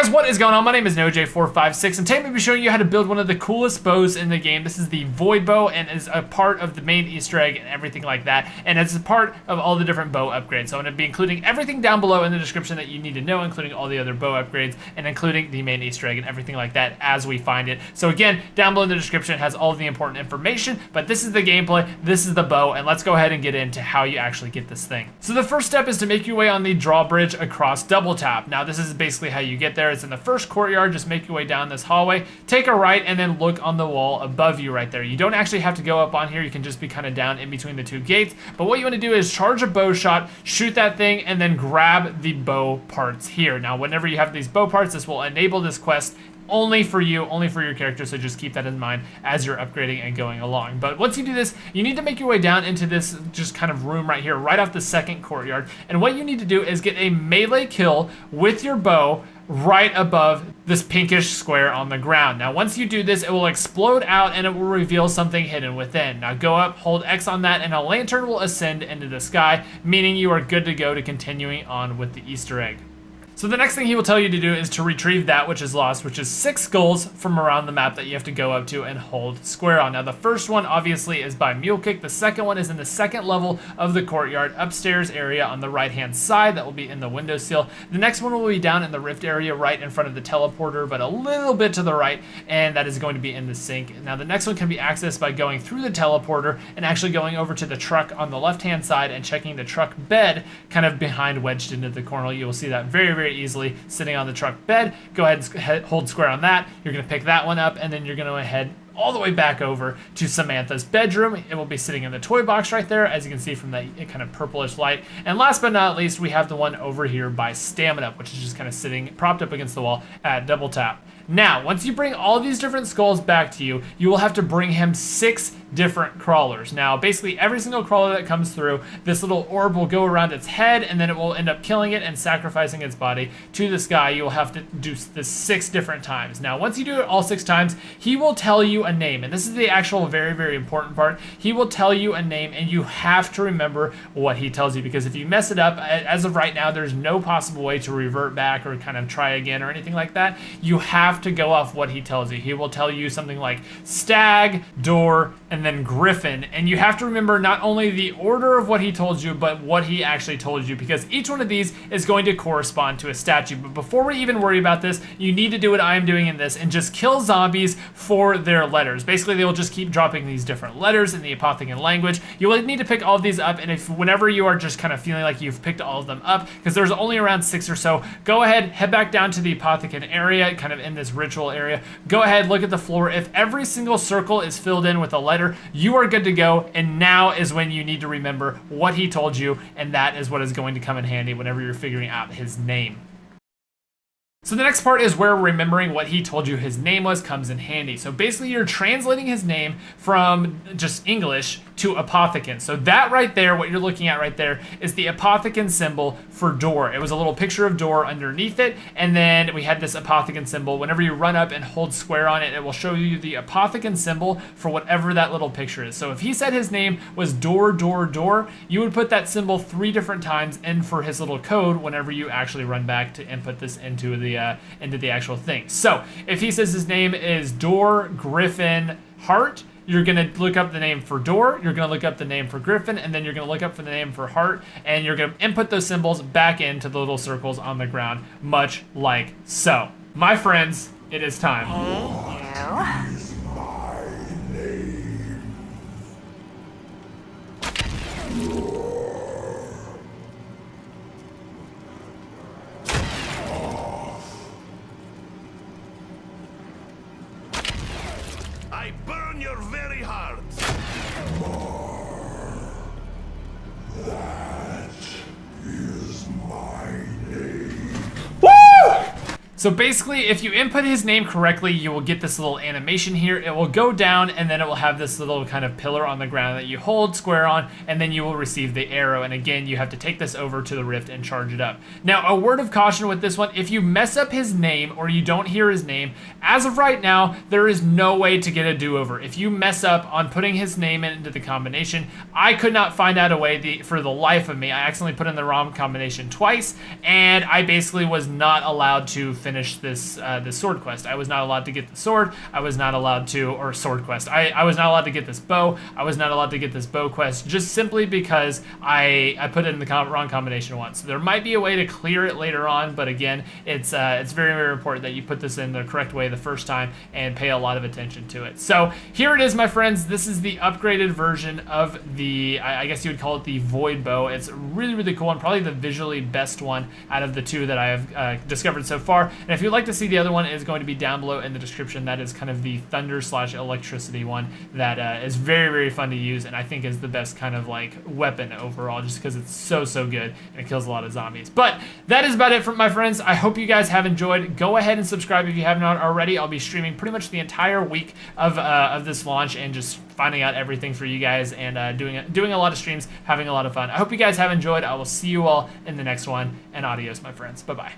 Guys, what is going on? My name is NoJ456, and today I'm going to be showing you how to build one of the coolest bows in the game. This is the Void Bow, and is a part of the main Easter egg and everything like that, and it's a part of all the different bow upgrades. So I'm going to be including everything down below in the description that you need to know, including all the other bow upgrades, and including the main Easter egg and everything like that as we find it. So again, down below in the description has all of the important information, but this is the gameplay, this is the bow, and let's go ahead and get into how you actually get this thing. So the first step is to make your way on the drawbridge across Double Tap. Now this is basically how you get there. It's in the first courtyard. Just make your way down this hallway, take a right, and then look on the wall above you right there. You don't actually have to go up on here. You can just be kind of down in between the two gates, but what you want to do is charge a bow shot, shoot that thing, and then grab the bow parts here. Now whenever you have these bow parts, this will enable this quest only for you, only for your character, so just keep that in mind as you're upgrading and going along. But once you do this, you need to make your way down into this just kind of room right here, right off the second courtyard, and what you need to do is get a melee kill with your bow right above this pinkish square on the ground. Now once you do this, it will explode out and it will reveal something hidden within. Now go up, hold X on that, and a lantern will ascend into the sky, meaning you are good to go to continuing on with the Easter egg. So the next thing he will tell you to do is to retrieve that which is lost, which is 6 skulls from around the map that you have to go up to and hold square on. Now the first one obviously is by Mule Kick. The second one is in the second level of the courtyard upstairs area on the right hand side. That will be in the windowsill. The next one will be down in the rift area right in front of the teleporter, but a little bit to the right, and that is going to be in the sink. Now the next one can be accessed by going through the teleporter and actually going over to the truck on the left hand side and checking the truck bed kind of behind, wedged into the corner. You will see that very easily sitting on the truck bed. Go ahead and hold square on that. You're going to pick that one up, and then you're going to head all the way back over to Samantha's bedroom. It will be sitting in the toy box right there, as you can see from that kind of purplish light. And last but not least, we have the one over here by Stamina, which is just kind of sitting propped up against the wall at Double Tap. Now, once you bring all these different skulls back to you, you will have to bring him 6 different crawlers. Now, basically every single crawler that comes through, this little orb will go around its head, and then it will end up killing it and sacrificing its body to the sky. You will have to do this 6 different times. Now, once you do it all 6 times, he will tell you a name, and this is the actual very important part. He will tell you a name, and you have to remember what he tells you, because if you mess it up, as of right now, there's no possible way to revert back or kind of try again or anything like that. You have to go off what he tells you. He will tell you something like stag, door, and then griffin, and you have to remember not only the order of what he told you, but what he actually told you, because each one of these is going to correspond to a statue. But before we even worry about this, you need to do what I am doing in this and just kill zombies for their letters. Basically, they will just keep dropping these different letters in the Apothecan language. You will need to pick all of these up, and if whenever you are just kind of feeling like you've picked all of them up, because there's only around 6 or so, go ahead, head back down to the Apothecan area, kind of in this ritual area. Go ahead, look at the floor. If every single circle is filled in with a letter, you are good to go, and now is when you need to remember what he told you, and that is what is going to come in handy whenever you're figuring out his name. So the next part is where remembering what he told you his name was comes in handy. So basically you're translating his name from just English to Apothecan. So that right there, what you're looking at right there, is the Apothecan symbol for door. It was a little picture of door underneath it, and then we had this Apothecan symbol. Whenever you run up and hold square on it, it will show you the Apothecan symbol for whatever that little picture is. So if he said his name was door, you would put that symbol 3 different times in for his little code whenever you actually run back to input this into the actual thing. So if he says his name is Door Griffin Hart, you're gonna look up the name for Door, you're gonna look up the name for Griffin, and then you're gonna look up for the name for Hart, and you're gonna input those symbols back into the little circles on the ground, much like so. My friends, it is time. Hey, you. I burn your very heart. That is my name. Woo! So basically, if you input his name correctly, you will get this little animation here. It will go down, and then it will have this little kind of pillar on the ground that you hold square on, and then you will receive the arrow. And again, you have to take this over to the rift and charge it up. Now, a word of caution with this one: if you mess up his name or you don't hear his name, as of right now, there is no way to get a do-over. If you mess up on putting his name into the combination, I could not find out a way for the life of me. I accidentally put in the wrong combination twice, and I basically was not allowed to finish finish this this sword quest. I was not allowed to get the sword. I was not allowed to, or sword quest. I was not allowed to get this bow. I was not allowed to get this bow quest just simply because I put it in the wrong combination once. So there might be a way to clear it later on, but again, it's very, very important that you put this in the correct way the first time and pay a lot of attention to it. So here it is, my friends. This is the upgraded version of the, I guess you would call it the Void Bow. It's really, really cool and probably the visually best one out of the two that I have discovered so far. And if you'd like to see the other one, it's going to be down below in the description. That is kind of the thunder/electricity one that is very, very fun to use, and I think is the best kind of like weapon overall, just because it's so, so good and it kills a lot of zombies. But that is about it from my friends. I hope you guys have enjoyed. Go ahead and subscribe if you have not already. I'll be streaming pretty much the entire week of this launch and just finding out everything for you guys and doing a lot of streams, having a lot of fun. I hope you guys have enjoyed. I will see you all in the next one, and adios, my friends. Bye-bye.